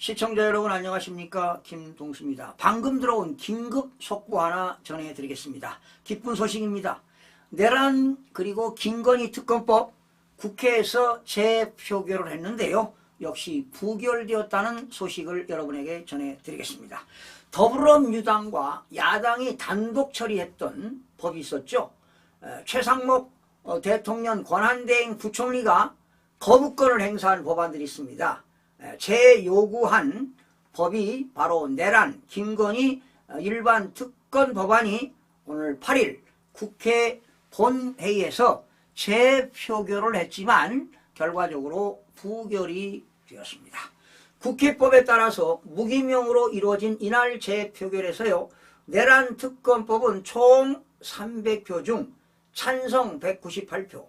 시청자 여러분 안녕하십니까, 김동수입니다. 방금 들어온 긴급 속보 하나 전해드리겠습니다. 기쁜 소식입니다. 내란 그리고 김건희 특검법 국회에서 재표결을 했는데요, 역시 부결되었다는 소식을 여러분에게 전해드리겠습니다. 더불어민주당과 야당이 단독 처리했던 법이 있었죠. 최상목 대통령 권한대행 부총리가 거부권을 행사한 법안들이 있습니다. 재요구한 법이 바로 내란 김건희 일반 특권 법안이 오늘 8일 국회 본회의에서 재표결을 했지만 결과적으로 부결이 되었습니다. 국회법에 따라서 무기명으로 이루어진 이날 재표결에서요, 내란 특검법은 총 300표 중 찬성 198표,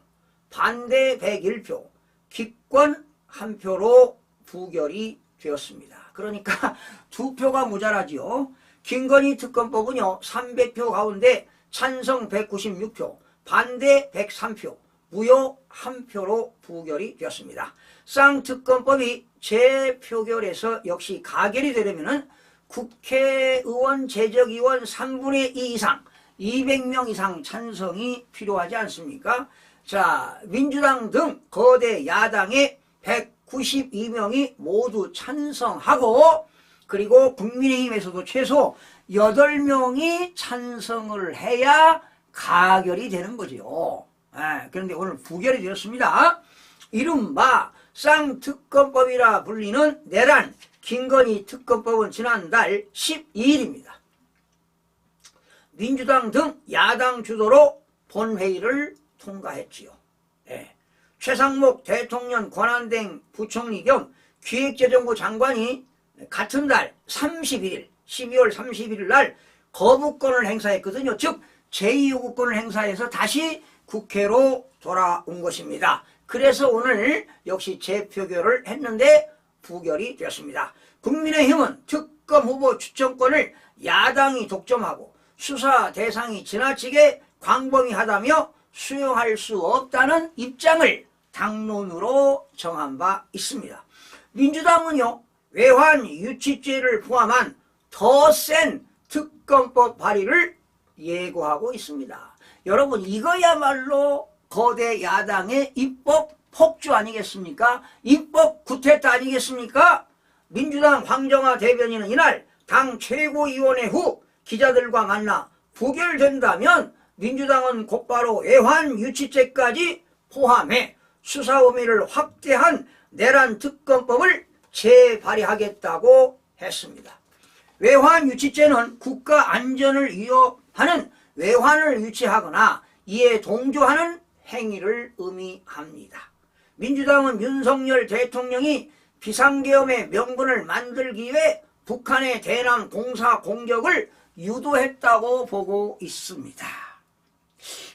반대 101표, 기권 1표로 부결이 되었습니다. 그러니까 2표가 모자라지요. 김건희 특검법은요, 300표 가운데 찬성 196표, 반대 103표, 무효 1표로 부결이 되었습니다. 쌍특검법이 재표결에서 역시 가결이 되려면 국회의원 재적의원 3분의 2 이상 200명 이상 찬성이 필요하지 않습니까? 자, 민주당 등 거대 야당의 192명이 모두 찬성하고, 그리고 국민의힘에서도 최소 8명이 찬성을 해야 가결이 되는 거죠. 그런데 오늘 부결이 되었습니다. 이른바 쌍특검법이라 불리는 내란 김건희 특검법은 지난달 12일입니다. 민주당 등 야당 주도로 본회의를 통과했지요. 최상목 대통령 권한대행 부총리 겸 기획재정부 장관이 같은 달 31일, 12월 31일 날 거부권을 행사했거든요. 즉 제2요구권을 행사해서 다시 국회로 돌아온 것입니다. 그래서 오늘 역시 재표결을 했는데 부결이 되었습니다. 국민의힘은 특검 후보 추천권을 야당이 독점하고 수사 대상이 지나치게 광범위하다며 수용할 수 없다는 입장을 당론으로 정한 바 있습니다. 민주당은요, 외환 유치죄를 포함한 더 센 특검법 발의를 예고하고 있습니다. 여러분, 이거야말로 거대 야당의 입법 폭주 아니겠습니까? 입법 구태타 아니겠습니까? 민주당 황정화 대변인은 이날 당 최고위원회 후 기자들과 만나 부결된다면 민주당은 곧바로 외환 유치죄까지 포함해 수사 범위를 확대한 내란 특검법을 재발의하겠다고 했습니다. 외환 유치죄는 국가 안전을 위협하는 외환을 유치하거나 이에 동조하는 행위를 의미합니다. 민주당은 윤석열 대통령이 비상계엄의 명분을 만들기 위해 북한의 대남 공사 공격을 유도했다고 보고 있습니다.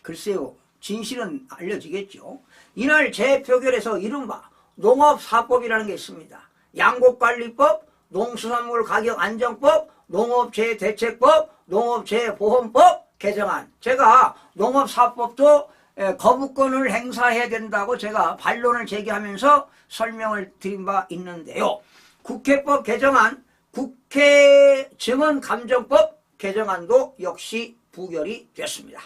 글쎄요, 진실은 알려지겠죠. 이날 재표결에서 이른바 농업사법이라는 게 있습니다. 양곡관리법, 농수산물 가격 안정법, 농업재해대책법, 농업재해보험법 개정안. 제가 농업사법도 거부권을 행사해야 된다고 제가 반론을 제기하면서 설명을 드린 바 있는데요. 국회법 개정안, 국회 증언감정법 개정안도 역시 부결이 됐습니다.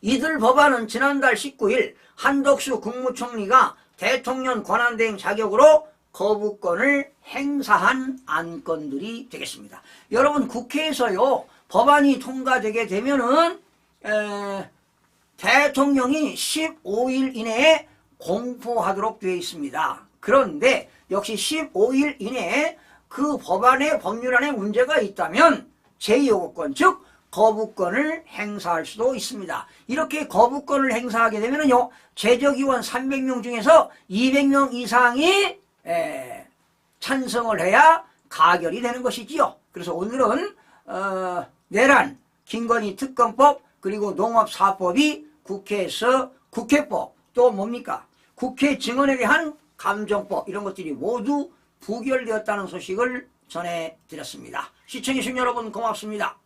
이들 법안은 지난달 19일 한덕수 국무총리가 대통령 권한대행 자격으로 거부권을 행사한 안건들이 되겠습니다. 여러분, 국회에서요, 법안이 통과되게 되면은 대통령이 15일 이내에 공포하도록 되어 있습니다. 그런데 역시 15일 이내에 그 법안의 법률안에 문제가 있다면 제2요구권, 즉 거부권을 행사할 수도 있습니다. 이렇게 거부권을 행사하게 되면요, 재적의원 300명 중에서 200명 이상이 찬성을 해야 가결이 되는 것이지요. 그래서 오늘은 내란 김건희 특검법 그리고 농업사법이 국회에서 국회법, 또 뭡니까, 국회 증언에 대한 감정법, 이런 것들이 모두 부결되었다는 소식을 전해드렸습니다. 시청해주신 여러분 고맙습니다.